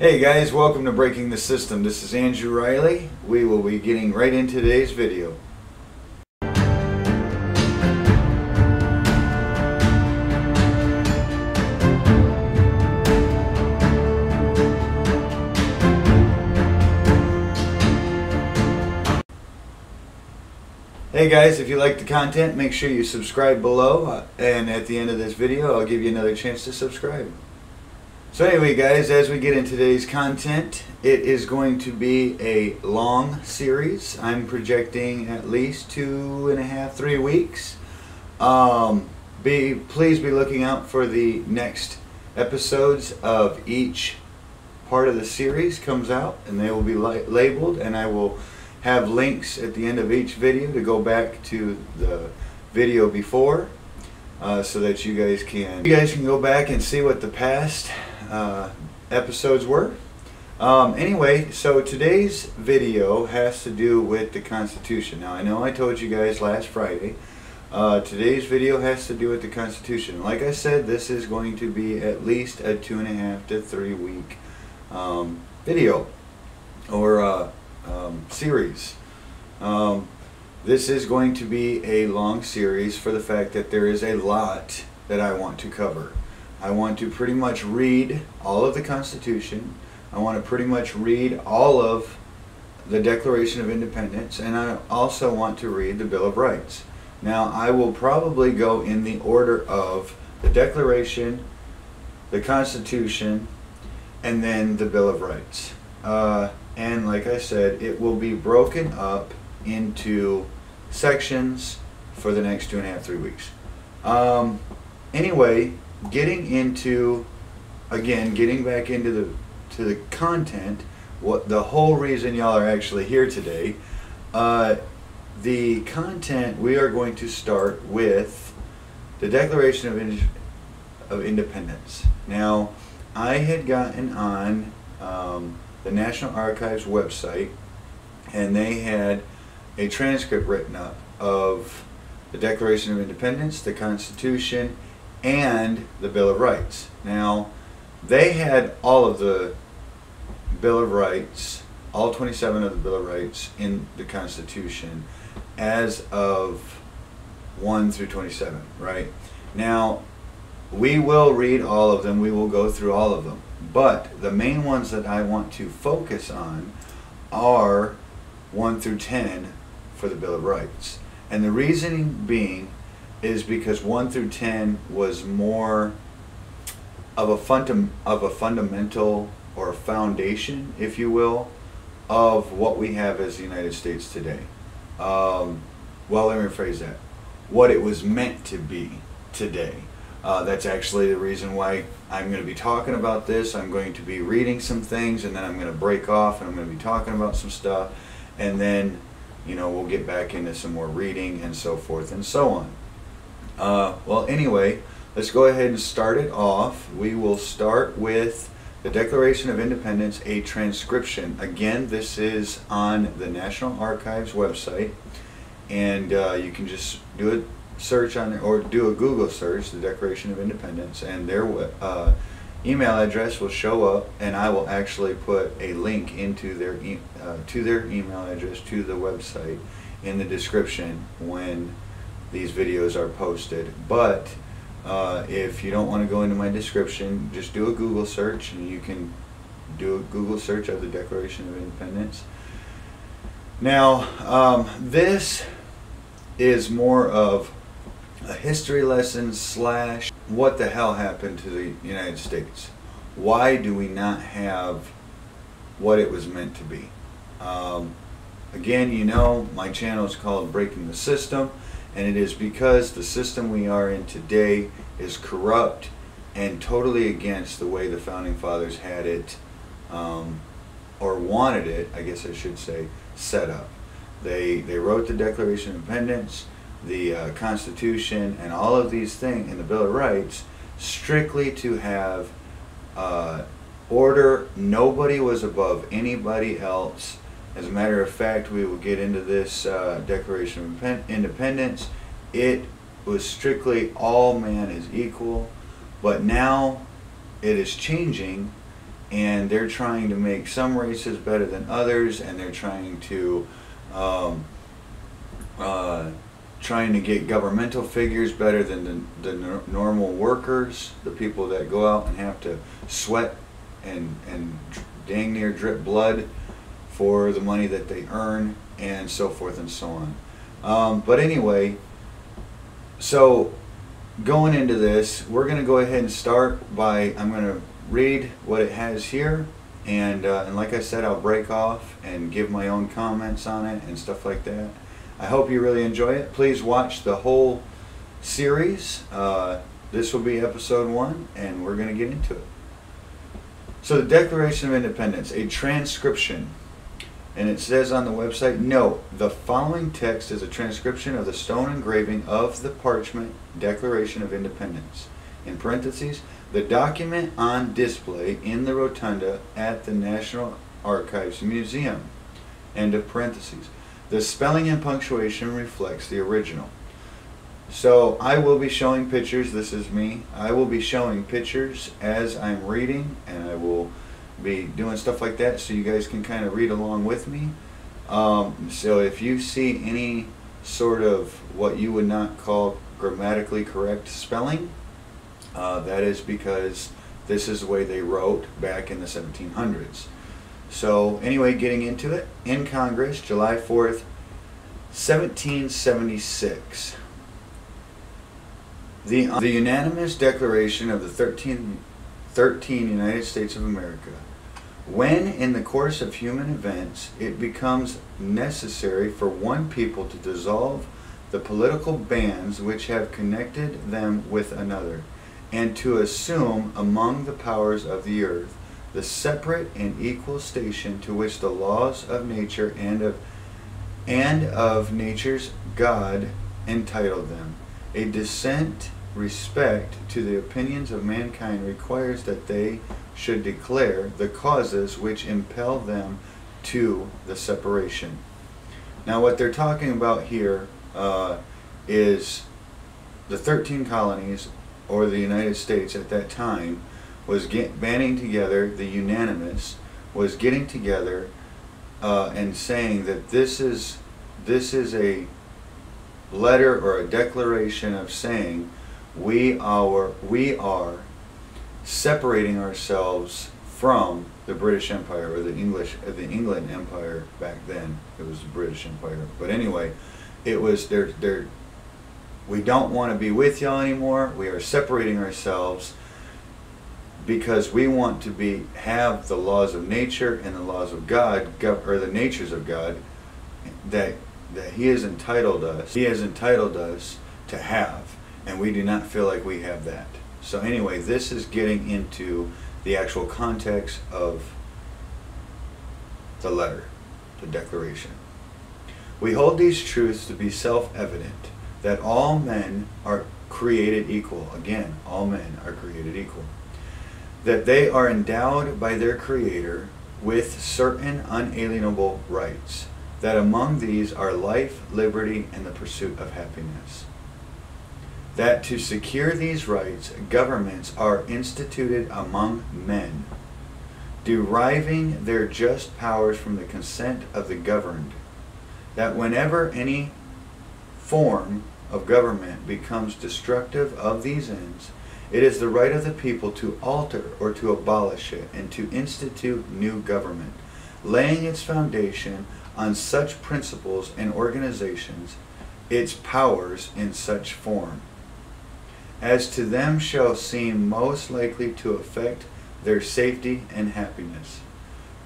Hey guys, welcome to Breaking the System. This is Andrew Riley. We will be getting right into today's video. Hey guys, if you like the content, make sure you subscribe below, and at the end of this video I'll give you another chance to subscribe. So anyway guys, as we get into today's content, it is going to be a long series. I'm projecting at least 2.5, 3 weeks. Please be looking out for the next episodes of each part of the series comes out, and they will be labeled, and I will have links at the end of each video to go back to the video before, so that you guys can go back and see what the past episodes were. Anyway, so today's video has to do with the Constitution. Now I know I told you guys last Friday, today's video has to do with the Constitution. Like I said, this is going to be at least a 2.5 to 3 week video or series. This is going to be a long series for the fact that there is a lot that I want to cover. I want to pretty much read all of the Constitution. I want to pretty much read all of the Declaration of Independence, and I also want to read the Bill of Rights. Now I will probably go in the order of the Declaration, the Constitution, and then the Bill of Rights. And like I said, it will be broken up into sections for the next 2.5, 3 weeks. Anyway, getting back into the content, what the whole reason y'all are actually here today. The content, we are going to start with the Declaration of Independence. Now, I had gotten on the National Archives website, and they had a transcript written up of the Declaration of Independence, the Constitution, and the Bill of Rights. Now, they had all of the Bill of Rights, all 27 of the Bill of Rights in the Constitution as of 1 through 27, right? Now, we will read all of them, we will go through all of them, but the main ones that I want to focus on are 1 through 10 for the Bill of Rights. And the reasoning being is because 1 through 10 was more of a fundamental or a foundation, if you will, of what we have as the United States today. Well, let me rephrase that. What it was meant to be today. That's actually the reason why I'm going to be talking about this. I'm going to be reading some things, and then I'm going to break off and I'm going to be talking about some stuff, and then, you know, we'll get back into some more reading and so forth and so on. Well, anyway, let's go ahead and start it off. We will start with the Declaration of Independence, a transcription. Again, this is on the National Archives website, and you can just do a search on it, or do a Google search, the Declaration of Independence, and their email address will show up, and I will actually put a link into their email address to the website in the description when these videos are posted. But if you don't want to go into my description, just do a Google search, and you can do a Google search of the Declaration of Independence. Now, this is more of a history lesson slash what the hell happened to the United States. Why do we not have what it was meant to be? Again, you know, my channel is called Breaking the System, and it is because the system we are in today is corrupt and totally against the way the Founding Fathers had it, or wanted it, I guess I should say, set up. They wrote the Declaration of Independence, the Constitution, and all of these things in the Bill of Rights strictly to have order. Nobody was above anybody else. As a matter of fact, we will get into this Declaration of Independence. It was strictly all man is equal, but now it is changing, and they're trying to make some races better than others, and they're trying to get governmental figures better than the normal workers, the people that go out and have to sweat and dang near drip blood for the money that they earn, and so forth and so on. But anyway, so going into this, we're going to go ahead and start by, I'm going to read what it has here, and like I said, I'll break off and give my own comments on it and stuff like that. I hope you really enjoy it. Please watch the whole series. This will be episode 1, and we're going to get into it. So the Declaration of Independence, a transcription. And it says on the website, note, the following text is a transcription of the stone engraving of the parchment Declaration of Independence. In parentheses, the document on display in the rotunda at the National Archives Museum. End of parentheses. The spelling and punctuation reflects the original. So I will be showing pictures. This is me. I will be showing pictures as I'm reading, and I will be doing stuff like that so you guys can kind of read along with me. So if you see any sort of what you would not call grammatically correct spelling, that is because this is the way they wrote back in the 1700s. So anyway, getting into it, in Congress, July 4th, 1776. The unanimous declaration of the 13 United States of America. When, in the course of human events, it becomes necessary for one people to dissolve the political bands which have connected them with another, and to assume among the powers of the earth the separate and equal station to which the laws of nature and of nature's God entitled them. A decent respect to the opinions of mankind requires that they should declare the causes which impel them to the separation. Now what they're talking about here is the 13 colonies, or the United States at that time, was banding together. The unanimous was getting together and saying that this is a letter or a declaration of saying we are separating ourselves from the British Empire, or the England Empire back then. It was the British Empire, but anyway, it was we don't want to be with y'all anymore. We are separating ourselves because we want to have the laws of nature and the laws of God, or the natures of God, that He has entitled us. He has entitled us to have, and we do not feel like we have that. So anyway, this is getting into the actual context of the letter, the declaration. We hold these truths to be self-evident, that all men are created equal. Again, all men are created equal. That they are endowed by their Creator with certain unalienable rights. That among these are life, liberty, and the pursuit of happiness. That to secure these rights, governments are instituted among men, deriving their just powers from the consent of the governed. That whenever any form of government becomes destructive of these ends, it is the right of the people to alter or to abolish it, and to institute new government, laying its foundation on such principles and organizations, its powers in such form, as to them shall seem most likely to affect their safety and happiness.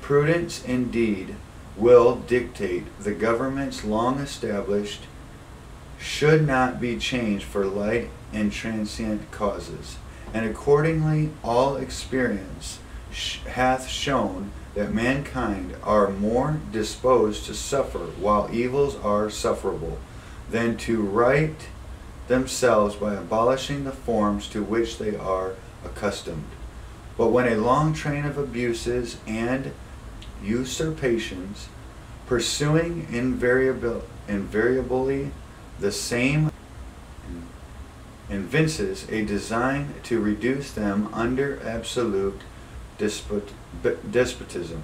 Prudence, indeed, will dictate the governments long established should not be changed for light and transient causes, and accordingly all experience hath shown that mankind are more disposed to suffer while evils are sufferable, than to right themselves by abolishing the forms to which they are accustomed. But when a long train of abuses and usurpations, pursuing invariably the same, evinces a design to reduce them under absolute despotism.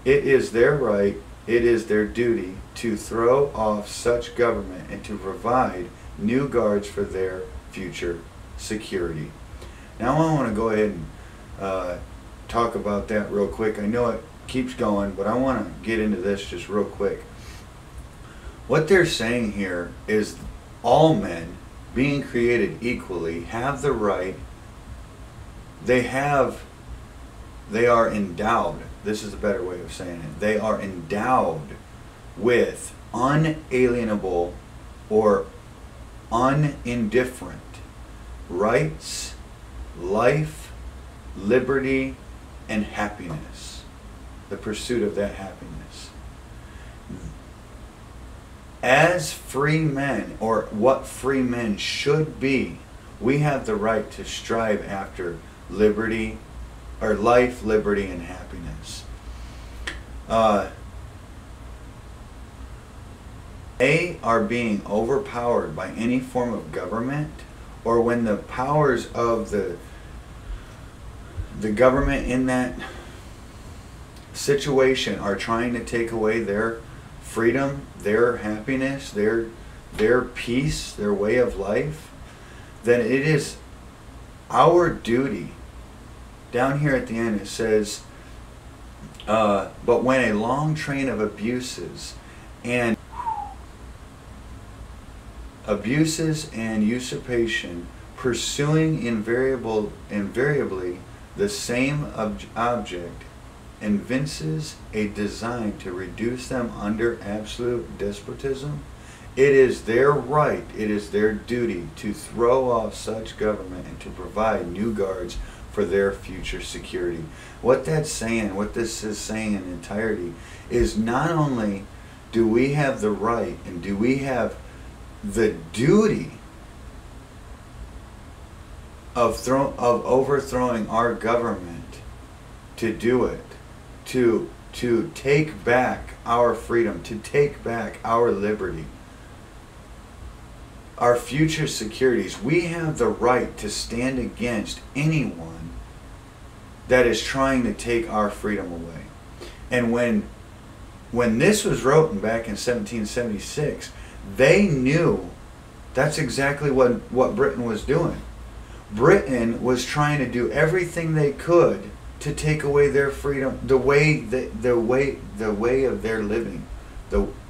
It is their right, it is their duty to throw off such government and to provide new guards for their future security. Now I want to go ahead and talk about that real quick. I know it keeps going, but I want to get into this just real quick. What they're saying here is all men, being created equally, have the right, they are endowed, this is a better way of saying it, they are endowed with unalienable or unindifferent rights, life, liberty, and happiness. The pursuit of that happiness. As free men, or what free men should be, we have the right to strive after liberty, or life, liberty, and happiness. They are being overpowered by any form of government, or when the powers of the government in that situation are trying to take away their freedom, their happiness, their peace, their way of life, then it is our duty. Down here at the end it says, but when a long train of abuses and usurpation, pursuing invariably the same object, evinces a design to reduce them under absolute despotism, it is their right, it is their duty to throw off such government and to provide new guards for their future security. What that's saying, what this is saying in entirety, is not only do we have the right and do we have the duty of overthrowing our government to do it, to take back our freedom, to take back our liberty, our future securities. We have the right to stand against anyone that is trying to take our freedom away. And when this was written back in 1776, they knew that's exactly what Britain was doing. Britain was trying to do everything they could to take away their freedom, the way of their living.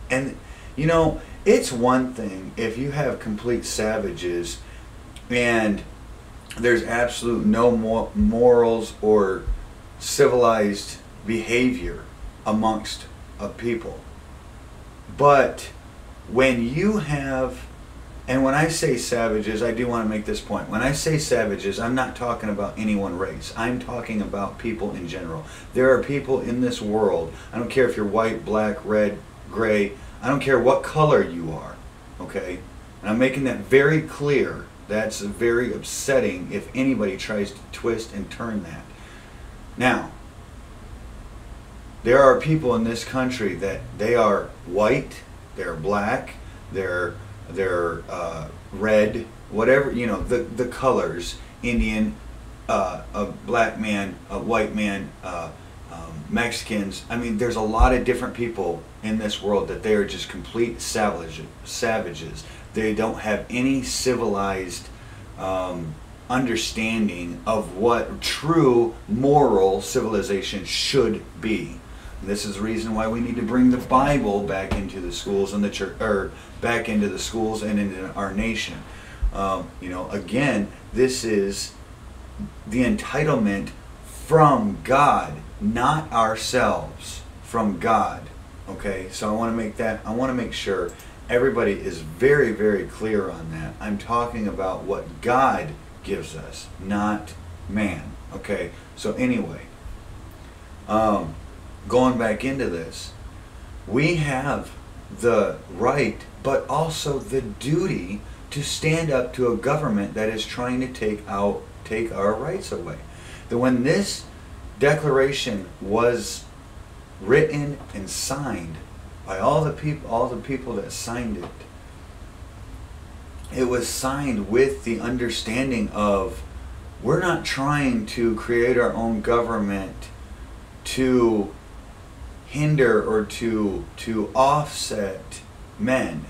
And you know, it's one thing if you have complete savages and there's absolute no morals or civilized behavior amongst a people. But when you have, and when I say savages, I do want to make this point. When I say savages, I'm not talking about any one race. I'm talking about people in general. There are people in this world, I don't care if you're white, black, red, gray, I don't care what color you are, okay? And I'm making that very clear. That's very upsetting if anybody tries to twist and turn that. Now, there are people in this country that they are white, they're black, they're red, whatever, you know, the colors, Indian, a black man, a white man, Mexicans. I mean, there's a lot of different people in this world that they are just complete savages. They don't have any civilized understanding of what true moral civilization should be. And this is the reason why we need to bring the Bible back into the schools and the church, or back into the schools and into our nation. You know, again, this is the entitlement from God, not ourselves, from God. Okay, so I want to make sure everybody is very, very clear on that. I'm talking about what God gives us, not man. Okay, so anyway, going back into this, we have the right, but also the duty to stand up to a government that is trying to take our rights away. That when this declaration was written and signed by all the people that signed it, it was signed with the understanding of We're not trying to create our own government to hinder or to offset men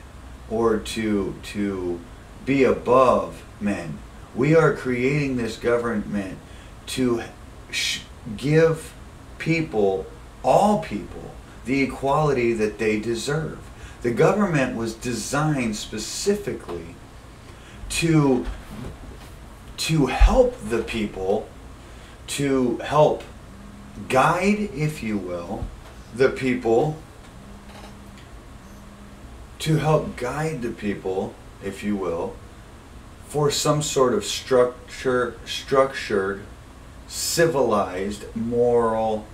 or to be above men. We are creating this government to give people, all people, the equality that they deserve. The government was designed specifically to help the people, to help guide, if you will, the people, to help guide the people, if you will, for some sort of structured, civilized, moral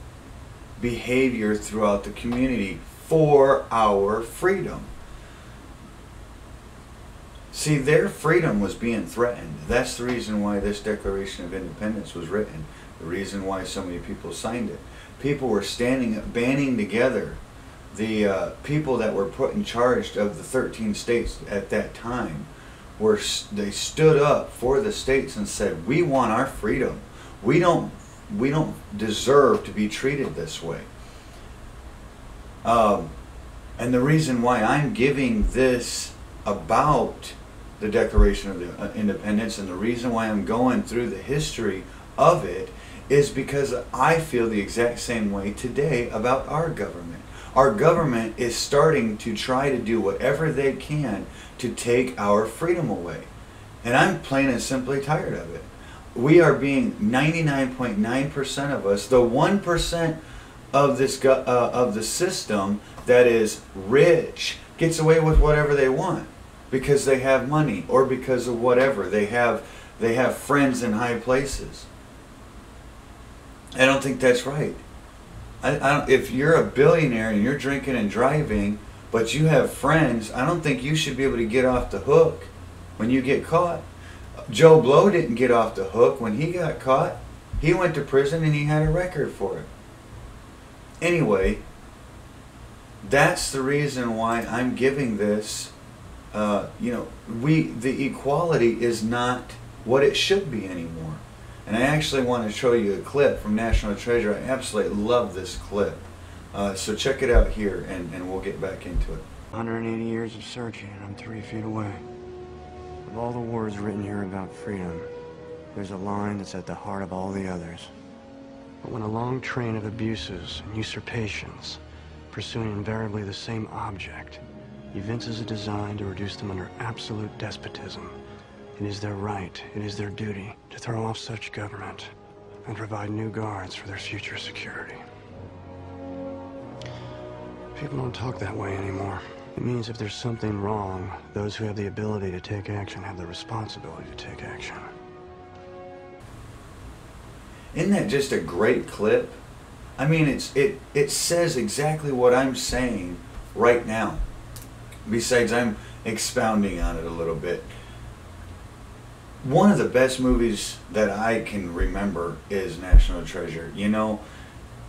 behavior throughout the community for our freedom. See, their freedom was being threatened. That's the reason why this Declaration of Independence was written. The reason why so many people signed it. People were banding together. The people that were put in charge of the 13 states at that time, they stood up for the states and said, we want our freedom. We don't deserve to be treated this way. And the reason why I'm giving this about the Declaration of Independence, and the reason why I'm going through the history of it, is because I feel the exact same way today about our government. Our government is starting to try to do whatever they can to take our freedom away. And I'm plain and simply tired of it. We are being 99.9% of us, the 1% of this of the system that is rich gets away with whatever they want because they have money or because of whatever. They have friends in high places. I don't think that's right. I don't, if you're a billionaire and you're drinking and driving, but you have friends, I don't think you should be able to get off the hook when you get caught. Joe Blow didn't get off the hook when he got caught. He went to prison and he had a record for it. Anyway, that's the reason why I'm giving this. The equality is not what it should be anymore. And I actually want to show you a clip from National Treasure. I absolutely love this clip. So check it out here, and we'll get back into it. 180 years of searching, and I'm 3 feet away. Of all the words written here about freedom, there's a line that's at the heart of all the others. But when a long train of abuses and usurpations, pursuing invariably the same object, evinces a design to reduce them under absolute despotism, it is their right, it is their duty to throw off such government and provide new guards for their future security. People don't talk that way anymore. It means if there's something wrong, those who have the ability to take action have the responsibility to take action. Isn't that just a great clip? I mean, it says exactly what I'm saying right now. Besides, I'm expounding on it a little bit. One of the best movies that I can remember is National Treasure. You know,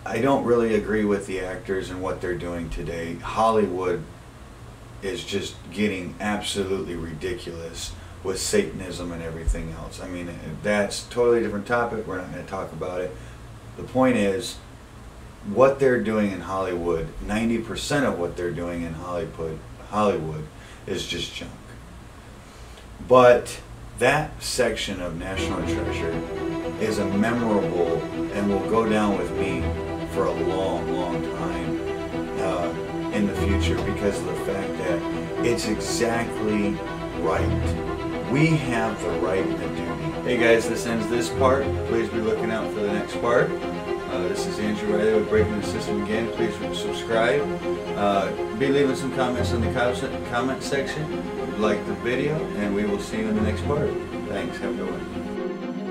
I don't really agree with the actors and what they're doing today. Hollywood is just getting absolutely ridiculous with Satanism and everything else. I mean, that's a totally different topic. We're not going to talk about it. The point is, what they're doing in Hollywood, 90% of what they're doing in Hollywood is just junk. But that section of National Treasure is a memorable and will go down with me for a long, long time in the future because of the fact that it's exactly right. We have the right and the duty. Hey guys, this ends this part. Please be looking out for the next part. This is Andrew Riley with Breaking the System again. Please subscribe. Be leaving some comments in the comment section. Like the video, and we will see you in the next part. Thanks. Have a good one.